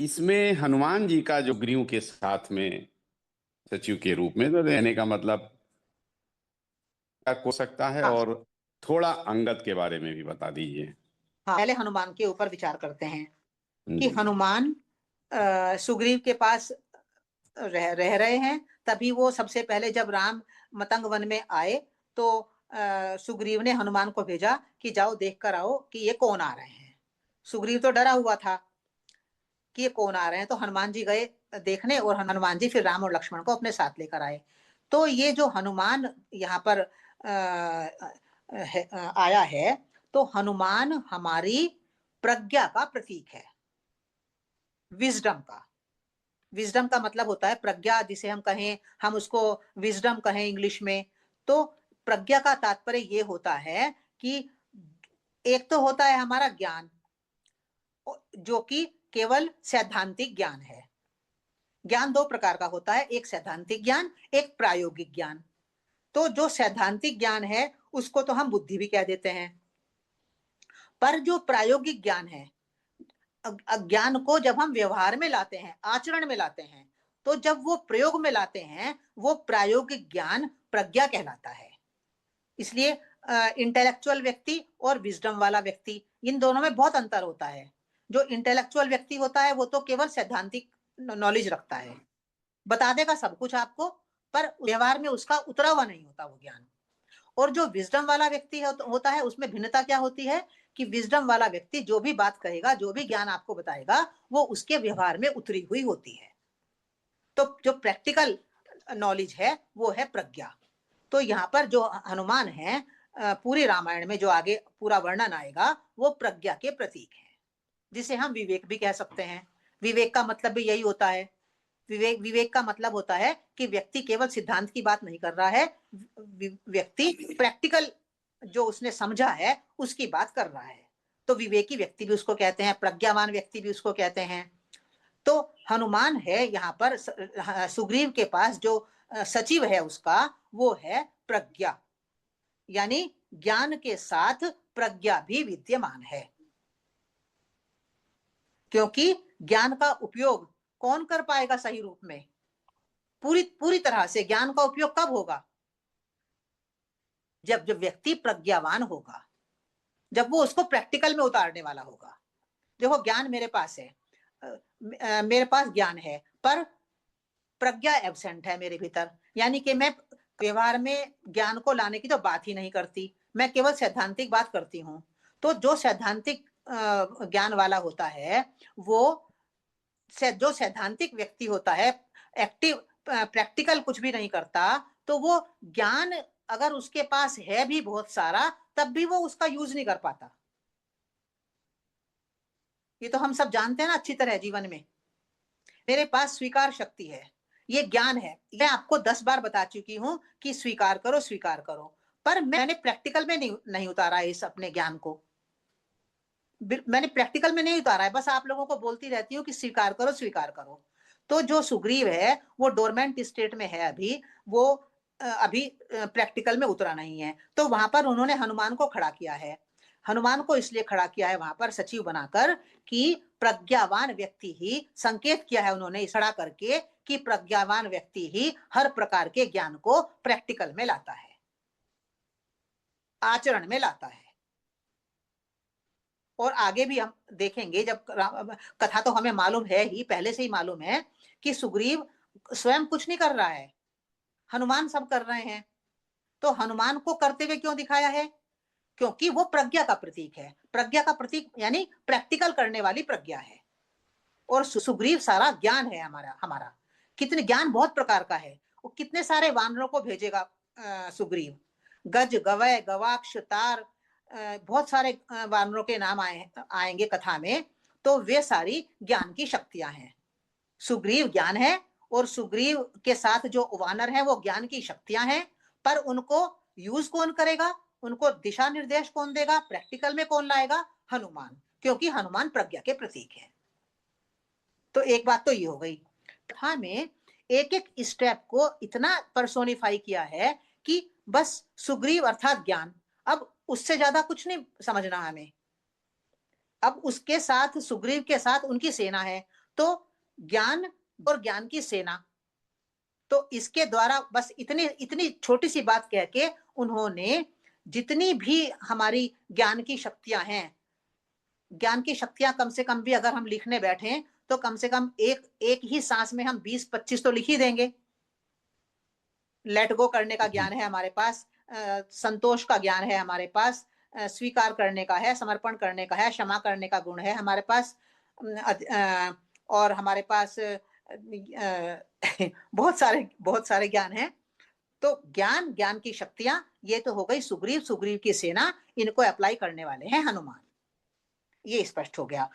इसमें हनुमान जी का जो ग्रीव के साथ में सचिव के रूप में तो रहने का मतलब क्या हो सकता है, हाँ और थोड़ा अंगद के बारे में भी बता दीजिए। हाँ, पहले हनुमान के ऊपर विचार करते हैं कि जी। हनुमान सुग्रीव के पास रह रहे हैं। तभी वो सबसे पहले जब राम मतंग वन में आए तो सुग्रीव ने हनुमान को भेजा कि जाओ देख कर आओ कि ये कौन आ रहे हैं। सुग्रीव तो डरा हुआ था कि ये कौन आ रहे हैं, तो हनुमान जी गए देखने, और हनुमान जी फिर राम और लक्ष्मण को अपने साथ लेकर आए। तो ये जो हनुमान यहाँ पर आया है, तो हनुमान हमारी प्रज्ञा का प्रतीक है, विजडम का। विजडम का मतलब होता है प्रज्ञा, जिसे हम कहें, हम उसको विजडम कहें इंग्लिश में। तो प्रज्ञा का तात्पर्य ये होता है कि एक तो होता है हमारा ज्ञान, जो कि केवल सैद्धांतिक ज्ञान है। ज्ञान दो प्रकार का होता है, एक सैद्धांतिक ज्ञान, एक प्रायोगिक ज्ञान। तो जो सैद्धांतिक ज्ञान है उसको तो हम बुद्धि भी कह देते हैं, पर जो प्रायोगिक ज्ञान है, ज्ञान को जब हम व्यवहार में लाते हैं, आचरण में लाते हैं, तो जब वो प्रयोग में लाते हैं, वो प्रायोगिक ज्ञान प्रज्ञा कहलाता है। इसलिए इंटेलेक्चुअल व्यक्ति और विजडम वाला व्यक्ति, इन दोनों में बहुत अंतर होता है। जो इंटेलेक्चुअल व्यक्ति होता है वो तो केवल सैद्धांतिक नॉलेज रखता है, बता देगा सब कुछ आपको, पर व्यवहार में उसका उतरा हुआ नहीं होता वो ज्ञान। और जो विजडम वाला व्यक्ति होता है, उसमें भिन्नता क्या होती है कि विजडम वाला व्यक्ति जो भी बात कहेगा, जो भी ज्ञान आपको बताएगा, वो उसके व्यवहार में उतरी हुई होती है। तो जो प्रैक्टिकल नॉलेज है वो है प्रज्ञा। तो यहाँ पर जो हनुमान है, पूरी रामायण में जो आगे पूरा वर्णन आएगा, वो प्रज्ञा के प्रतीक है, जिसे हम विवेक भी कह सकते हैं। विवेक का मतलब भी यही होता है। विवेक का मतलब होता है कि व्यक्ति केवल सिद्धांत की बात नहीं कर रहा है, व्यक्ति प्रैक्टिकल जो उसने समझा है उसकी बात कर रहा है। तो विवेकी व्यक्ति भी उसको कहते हैं, प्रज्ञावान व्यक्ति भी उसको कहते हैं। तो हनुमान है यहाँ पर सुग्रीव के पास जो सचिव है उसका, वो है प्रज्ञा, यानी ज्ञान के साथ प्रज्ञा भी विद्यमान है। क्योंकि ज्ञान का उपयोग कौन कर पाएगा सही रूप में, पूरी पूरी तरह से ज्ञान का उपयोग कब होगा? जब जब व्यक्ति प्रज्ञावान होगा, जब वो उसको प्रैक्टिकल में उतारने वाला होगा। देखो, ज्ञान मेरे पास है, मेरे पास ज्ञान है, पर प्रज्ञा एब्सेंट है मेरे भीतर, यानी कि मैं व्यवहार में ज्ञान को लाने की तो बात ही नहीं करती, मैं केवल सैद्धांतिक बात करती हूँ। तो जो सैद्धांतिक ज्ञान वाला होता है, वो जो सैद्धांतिक व्यक्ति होता है, एक्टिव प्रैक्टिकल कुछ भी नहीं करता, तो वो ज्ञान अगर उसके पास है भी बहुत सारा, तब भी वो उसका यूज नहीं कर पाता। ये तो हम सब जानते हैं ना अच्छी तरह जीवन में। मेरे पास स्वीकार शक्ति है, ये ज्ञान है, मैं आपको 10 बार बता चुकी हूं कि स्वीकार करो स्वीकार करो, पर मैंने प्रैक्टिकल में नहीं उतारा इस अपने ज्ञान को। मैंने प्रैक्टिकल में नहीं उतारा है, बस आप लोगों को बोलती रहती हूँ कि स्वीकार करो स्वीकार करो। तो जो सुग्रीव है वो डोरमेंट स्टेट में है अभी, वो अभी प्रैक्टिकल में उतरा नहीं है। तो वहां पर उन्होंने हनुमान को खड़ा किया है। हनुमान को इसलिए खड़ा किया है वहां पर सचिव बनाकर कि प्रज्ञावान व्यक्ति ही, संकेत किया है उन्होंने खड़ा करके कि प्रज्ञावान व्यक्ति ही हर प्रकार के ज्ञान को प्रैक्टिकल में लाता है, आचरण में लाता है। और आगे भी हम देखेंगे, जब कथा तो हमें मालूम है ही, पहले से ही मालूम है कि सुग्रीव स्वयं कुछ नहीं कर रहा है, हनुमान सब कर रहे हैं। तो हनुमान को करते हुए क्यों दिखाया है? क्योंकि वो प्रज्ञा का प्रतीक है। प्रज्ञा का प्रतीक यानी प्रैक्टिकल करने वाली प्रज्ञा है। और सुग्रीव सारा ज्ञान है हमारा हमारा कितने ज्ञान बहुत प्रकार का है। वो कितने सारे वानरों को भेजेगा सुग्रीव, गज गवय गवाक्ष तार, बहुत सारे वानरों के नाम आएंगे कथा में। तो वे सारी ज्ञान की शक्तियां हैं। सुग्रीव ज्ञान है, और सुग्रीव के साथ जो वानर हैं वो ज्ञान की शक्तियां हैं, पर उनको यूज कौन करेगा, उनको दिशा निर्देश कौन देगा, प्रैक्टिकल में कौन लाएगा? हनुमान, क्योंकि हनुमान प्रज्ञा के प्रतीक है। तो एक बात तो ये हो गई। कथा में एक एक स्टेप को इतना पर्सोनिफाई किया है कि बस सुग्रीव अर्थात ज्ञान, अब उससे ज्यादा कुछ नहीं समझना हमें। अब उसके साथ, सुग्रीव के साथ उनकी सेना है। तो ज्ञान और ज्ञान की सेना, तो इसके द्वारा बस इतनी इतनी छोटी सी बात कह के उन्होंने जितनी भी हमारी ज्ञान की शक्तियां हैं, ज्ञान की शक्तियां कम से कम भी अगर हम लिखने बैठे तो कम से कम एक ही सांस में हम 20-25 तो लिख ही देंगे। लेट गो करने का ज्ञान है हमारे पास, संतोष का ज्ञान है हमारे पास, स्वीकार करने का है, समर्पण करने का है, क्षमा करने का गुण है हमारे पास, और हमारे पास बहुत सारे ज्ञान हैं। तो ज्ञान, ज्ञान की शक्तियां, ये तो हो गई सुग्रीव, सुग्रीव की सेना, इनको अप्लाई करने वाले हैं हनुमान। ये स्पष्ट हो गया।